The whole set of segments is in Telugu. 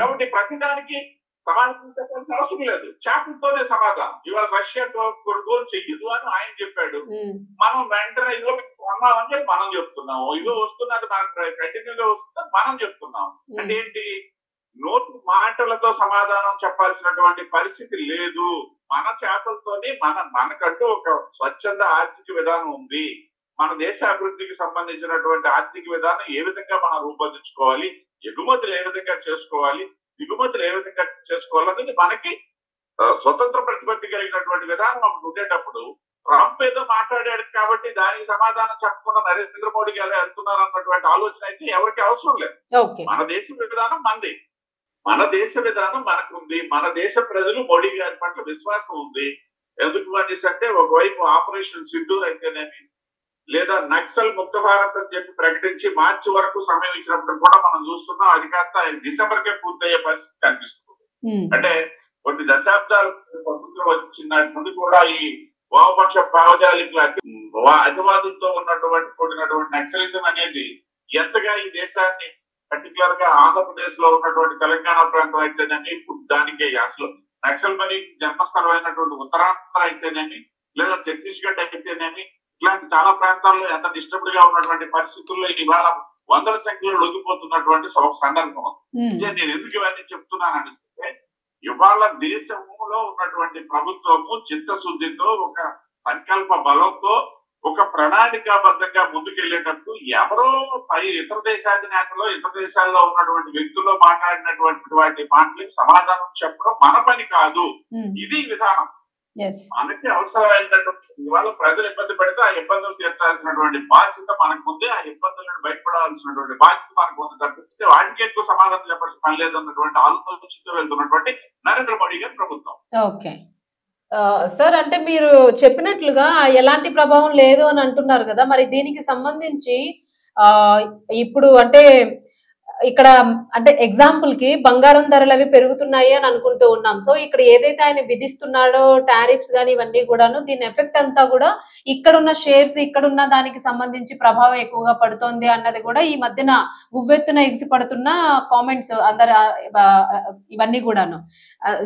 కాబట్టి ప్రతిదానికి సమాధానం చెప్పాల్సిన అవసరం లేదు. చేతులతోనే సమాధానం. ఇవాళ రష్యా కొనుగోలు చెయ్యదు అని ఆయన చెప్పాడు. మనం వెంటనే ఇదిగో కొన్నామని చెప్పి మనం చెప్తున్నాము. ఇదిగో వస్తున్నది మనకు కంటిన్యూగా వస్తున్నది మనం చెప్తున్నాం. అంటే ఏంటి, నోటి మాటలతో సమాధానం చెప్పాల్సినటువంటి పరిస్థితి లేదు. మన చేతులతోనే మనకంటూ ఒక స్వచ్ఛంద ఆర్థిక విధానం ఉంది. మన దేశ అభివృద్ధికి సంబంధించినటువంటి ఆర్థిక విధానం ఏ విధంగా మనం రూపొందించుకోవాలి, ఎగుమతులు ఏ విధంగా చేసుకోవాలి, దిగుమతులు ఏ విధంగా చేసుకోవాలనేది మనకి స్వతంత్ర ప్రతిపత్తి కలిగినటువంటి విధానం ఒకటి ఉండేటప్పుడు ట్రంప్ ఏదో మాట్లాడాడు కాబట్టి దానికి సమాధానం చెప్పకుండా నరేంద్ర మోడీ గారు వెళ్తున్నారు అన్నటువంటి ఆలోచన అయితే ఎవరికి అవసరం లేదు. మన దేశ విధానం మనది, మన దేశ విధానం మనకుంది. మన దేశ ప్రజలు మోడీ గారి పట్ల విశ్వాసం ఉంది. ఎందుకు అనేసి అంటే ఒకవైపు ఆపరేషన్ సింధూర్ అయితేనేమి, లేదా నక్సల్ ముక్త భారత్ అని చెప్పి ప్రకటించి మార్చి వరకు సమయం ఇచ్చినప్పుడు కూడా మనం చూస్తున్నాం అది కాస్త డిసెంబర్ కే పూర్తయ్యే పరిస్థితి కనిపిస్తుంది. అంటే కొన్ని దశాబ్దాలు వచ్చిన ముందు కూడా ఈ వామపక్ష భావజాలికుల అతివాదులతో కూడినటువంటి నక్సలిజం అనేది ఎంతగా ఈ దేశాన్ని పర్టికులర్ గా ఆంధ్రప్రదేశ్ లో ఉన్నటువంటి తెలంగాణ ప్రాంతం అయితేనేమి, దానికి అసలు నక్సల్ మరి జన్మస్థలం అయినటువంటి ఉత్తరాంధ్ర అయితేనేమి, లేదా ఛత్తీస్గఢ్ అయితేనేమి, ఇట్లాంటి చాలా ప్రాంతాల్లో ఎంత డిస్టర్బ్డ్ గా ఉన్నటువంటి పరిస్థితుల్లో ఇవాళ వందల సంఖ్యలో లొంగిపోతున్నటువంటి ఒక సందర్భం. నేను ఎందుకు ఇవన్నీ చెప్తున్నాను అనిస్తే, ఇవాళ దేశంలో ఉన్నటువంటి ప్రభుత్వము చిత్తశుద్ధితో, ఒక సంకల్ప బలంతో, ఒక ప్రణాళికాబద్ధంగా ముందుకెళ్లేటప్పుడు ఎవరో ఇతర దేశాధినేతలు, ఇతర దేశాల్లో ఉన్నటువంటి వ్యక్తుల్లో మాట్లాడినటువంటి వాటి మాటలకి సమాధానం చెప్పడం మన పని కాదు. ఇది విధానం. మనకి అవసరమైనటువంటి ఇవాళ ప్రజలు ఇబ్బంది పడితే ఆ ఇబ్బందులు తీర్చాల్సినటువంటి బాధ్యత మనకు ఉంది. ఆ ఇబ్బందులను బయటపడాల్సినటువంటి బాధ్యత మనకు ఉంది తప్పిస్తే వాటికి ఎక్కువ సమాధానం చెప్పాల్సిన పని లేదన్నటువంటి ఆలోచనతో వెళ్తున్నటువంటి నరేంద్ర మోడీ గారి ప్రభుత్వం. ఓకే సార్, అంటే మీరు చెప్పినట్లుగా ఎలాంటి ప్రభావం లేదు అని అంటున్నారు కదా, మరి దీనికి సంబంధించి ఇప్పుడు అంటే ఇక్కడ అంటే ఎగ్జాంపుల్ కి బంగారం ధరలు అవి పెరుగుతున్నాయి అని అనుకుంటూ ఉన్నాం. సో ఇక్కడ ఏదైతే ఆయన విధిస్తున్నాడో టారిఫ్స్ గానీ ఇవన్నీ కూడాను, దీని ఎఫెక్ట్ అంతా కూడా ఇక్కడున్న షేర్స్, ఇక్కడున్న దానికి సంబంధించి ప్రభావం ఎక్కువగా పడుతోంది అన్నది కూడా ఈ మధ్యన ఉవ్వెత్తున ఎగిసి పడుతున్న కామెంట్స్ అందరు ఇవన్నీ కూడాను.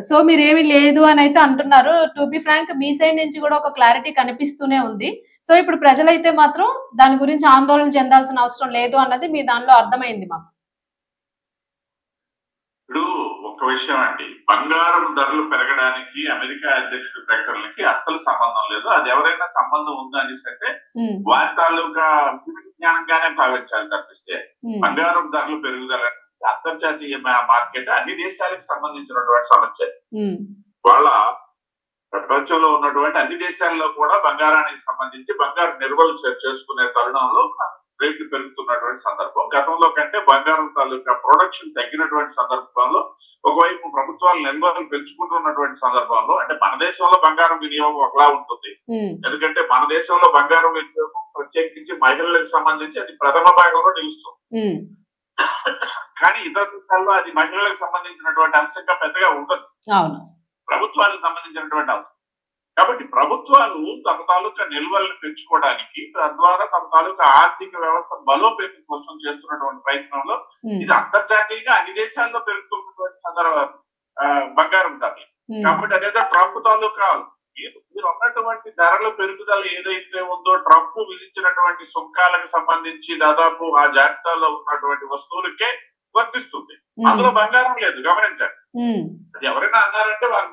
సో మీరేమి లేదు అని అయితే అంటున్నారు. టు బి ఫ్రాంక్, మీ సైడ్ నుంచి కూడా ఒక క్లారిటీ కనిపిస్తూనే ఉంది. సో ఇప్పుడు ప్రజలైతే మాత్రం దాని గురించి ఆందోళన చెందాల్సిన అవసరం లేదు అన్నది మీ దానిలో అర్థమైంది మాకు. ఇప్పుడు ఒక విషయం అండి, బంగారం ధరలు పెరగడానికి అమెరికా అధ్యక్షుడి ప్రకటనలకి అస్సలు సంబంధం లేదు. అది ఎవరైనా సంబంధం ఉందా అనేసి అంటే వారి తాలూకా జ్ఞానంగానే భావించాలి తప్పిస్తే బంగారం ధరలు పెరుగుదల అంతర్జాతీయ మార్కెట్ అన్ని దేశాలకు సంబంధించినటువంటి సమస్య. వాళ్ళ ప్రపంచంలో ఉన్నటువంటి అన్ని దేశాల్లో కూడా బంగారానికి సంబంధించి బంగారు నిల్వలు చేసుకునే తరుణంలో రేట్లు పెరుగుతున్నటువంటి సందర్భం. గతంలో కంటే బంగారం తాలూకా ప్రొడక్షన్ తగ్గినటువంటి సందర్భంలో ఒకవైపు ప్రభుత్వాలు నిల్వలు పెంచుకుంటున్నటువంటి సందర్భంలో, అంటే మన దేశంలో బంగారం వినియోగం ఒకలా ఉంటుంది. ఎందుకంటే మన దేశంలో బంగారం వినియోగం ప్రత్యేకించి మహిళలకు సంబంధించి అది ప్రథమ భాగంలో నిలుస్తుంది. కానీ ఇతర దేశాల్లో అది మహిళలకు సంబంధించినటువంటి అంశంగా పెద్దగా ఉండదు, ప్రభుత్వానికి సంబంధించినటువంటి అంశం. కాబట్టి ప్రభుత్వాలు తమ తాలూకా నిల్వలను పెంచుకోవడానికి, తద్వారా తమ తాలూకా ఆర్థిక వ్యవస్థ బలోపేతం కోసం చేస్తున్నటువంటి ప్రయత్నంలో ఇది అంతర్జాతీయంగా అన్ని దేశాల్లో పెరుగుతున్నటువంటి బంగారం ధరలు. కాబట్టి అదేదో ట్రంప్ తాలూకా మీరు ఉన్నటువంటి ధరల పెరుగుదల ఏదైతే ఉందో, ట్రంప్ విధించినటువంటి సుంకాలకు సంబంధించి దాదాపు ఆ జాబితాలో ఉన్నటువంటి వస్తువులకే వర్తిస్తుంది. అందులో బంగారం లేదు, గమనించండి. అది ఎవరైనా అన్నారంటే వారు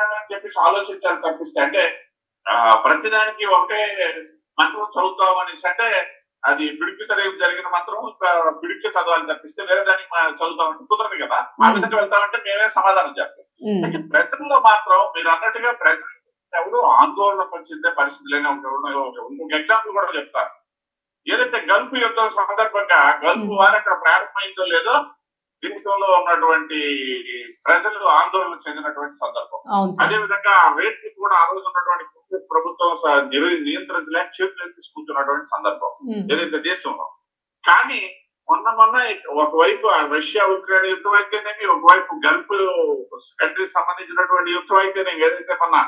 అని చెప్పేసి ఆలోచించాలి తప్పిస్తే, అంటే ప్రతిదానికి ఒకే మంత్రం చదువుతాం అనేసి అంటే అది పిడికి జరిగిన మంత్రం పిడికి చదవాలి తప్పిస్తే వేరే దానికి చదువుతామంటే కుదరదు కదా. ఆ విధంగా వెళ్తామంటే మేమే సమాధానం చెప్పాలి. ప్రజల్లో మాత్రం మీరు అన్నట్టుగా ప్రజలు ఎవరు ఆందోళన చెందే పరిస్థితి లేని ఇంకొక ఎగ్జాంపుల్ కూడా చెప్తారు. ఏదైతే గల్ఫ్ యుద్ధం సందర్భంగా గల్ఫ్ వార్ అక్కడ ప్రారంభమైందో లేదో దేశంలో ఉన్నటువంటి ప్రజలు ఆందోళన చెందినటువంటి సందర్భం. అదే విధంగా ఆ రేట్లు కూడా ఆ రోజు ఉన్నటువంటి ప్రభుత్వం నియంత్రించలేక చేతులు తీసుకుంటున్నటువంటి సందర్భం ఏదైతే దేశంలో. కానీ మొన్న ఒకవైపు రష్యా ఉక్రెయిన్ యుద్ధం అయితేనేమి, ఒకవైపు గల్ఫ్ కంట్రీకి సంబంధించినటువంటి యుద్ధం అయితేనేమి, ఏదైతే మొన్న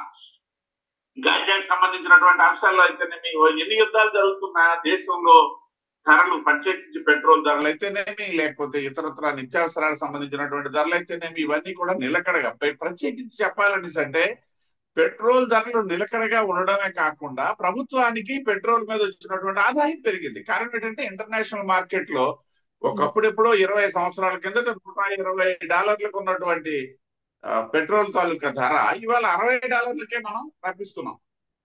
గాజాకి సంబంధించినటువంటి అంశాల్లో అయితేనేమి, ఎన్ని యుద్ధాలు జరుగుతున్నా దేశంలో ధరలు ప్రత్యేకించి పెట్రోల్ ధరలు అయితేనేమి, లేకపోతే ఇతరత్ర నిత్యావసరాలకు సంబంధించినటువంటి ధరలు అయితేనేమి, ఇవన్నీ కూడా నిలకడగా ప్రత్యేకించి చెప్పాలని అంటే పెట్రోల్ ధరలు నిలకడగా ఉండడమే కాకుండా ప్రభుత్వానికి పెట్రోల్ మీద వచ్చినటువంటి ఆదాయం పెరిగింది. కారణం ఏంటంటే ఇంటర్నేషనల్ మార్కెట్ లో ఒకప్పుడు ఎప్పుడో 20 సంవత్సరాల కిందట $120 ఉన్నటువంటి పెట్రోల్ తాలూకా ధర ఇవాళ $60 మనం రప్పిస్తున్నాం.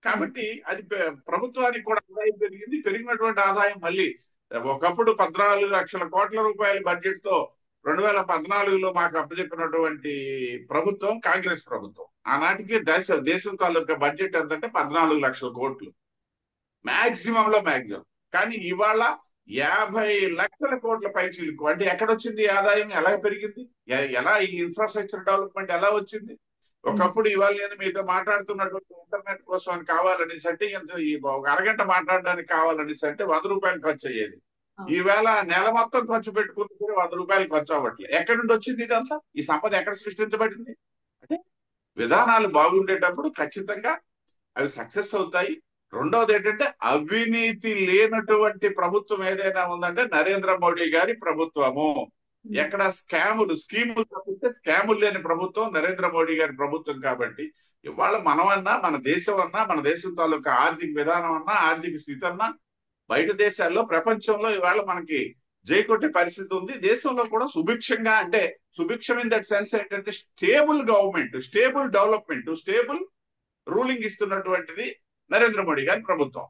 కాబట్టి అది ప్రభుత్వానికి కూడా ఆదాయం పెరిగింది. పెరిగినటువంటి ఆదాయం మళ్ళీ ఒకప్పుడు 14 లక్షల కోట్ల రూపాయల బడ్జెట్ తో 2014లో మాకు అప్పచెప్పినటువంటి ప్రభుత్వం కాంగ్రెస్ ప్రభుత్వం. ఆనాటికి దేశం తాలూకా బడ్జెట్ ఎంతంటే 14 లక్షల కోట్లు, మాక్సిమం లో మాక్సిమం. కానీ ఇవాళ 50 లక్షల కోట్ల పైచిలకు. అంటే ఎక్కడొచ్చింది ఆదాయం, ఎలా పెరిగింది, ఎలా ఈ ఇన్ఫ్రాస్ట్రక్చర్ డెవలప్మెంట్ ఎలా వచ్చింది? ఒకప్పుడు ఇవాళ నేను మీతో మాట్లాడుతున్నటువంటి ఇంటర్నెట్ కోసం అని కావాలనేసి అంటే ఒక అరగంట మాట్లాడడానికి కావాలనేసి అంటే ₹100 ఖర్చు అయ్యేది. ఈవేళ నెల మొత్తం ఖర్చు పెట్టుకుని ₹100 ఖర్చు అవ్వట్లేదు. ఎక్కడి నుండి వచ్చింది ఇదంతా? ఈ సంపద ఎక్కడ సృష్టించబడింది? అంటే విధానాలు బాగుండేటప్పుడు ఖచ్చితంగా అవి సక్సెస్ అవుతాయి. రెండవది ఏంటంటే అవినీతి లేనటువంటి ప్రభుత్వం ఏదైనా ఉందంటే నరేంద్ర మోడీ గారి ప్రభుత్వము. ఎక్కడ స్కీములు తప్పిస్తే స్కాములు లేని ప్రభుత్వం నరేంద్ర మోడీ గారి ప్రభుత్వం. కాబట్టి ఇవాళ మనమన్నా, మన దేశం అన్నా, మన దేశం తాలూకా ఆర్థిక విధానం అన్నా, ఆర్థిక స్థితి అన్నా బయట దేశాల్లో, ప్రపంచంలో ఇవాళ మనకి జైకొట్టే పరిస్థితి ఉంది. దేశంలో కూడా సుభిక్షంగా, అంటే సుభిక్షం ఇన్ దట్ సెన్స్ ఏంటంటే stable government, stable development, stable ruling ఇస్తున్నటువంటిది నరేంద్ర మోడీ గారి ప్రభుత్వం.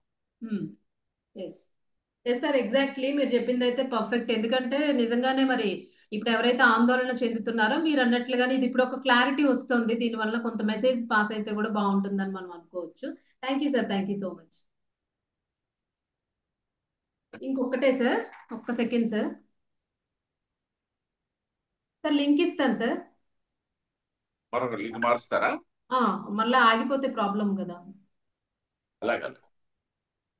సార్ ఎగ్జాక్ట్లీ మీరు చెప్పింది అయితే పర్ఫెక్ట్. ఎందుకంటే నిజంగానే మరి ఇప్పుడు ఎవరైతే ఆందోళన చెందుతున్నారో మీరు అన్నట్లుగానే ఇది ఇప్పుడు ఒక క్లారిటీ వస్తుంది. దీనివల్ల కొంత మెసేజ్ పాస్ అయితే కూడా బాగుంటుందని మనం అనుకోవచ్చు. Thank you sir, thank you so much. ఇంకొకటే సార్, ఒక్క సెకండ్ సార్. సార్ లింక్ ఇస్తాను సార్. మరొక లింక్ మారుస్తారా? మళ్ళీ ఆగిపోతే ప్రాబ్లం కదా. అలాగే.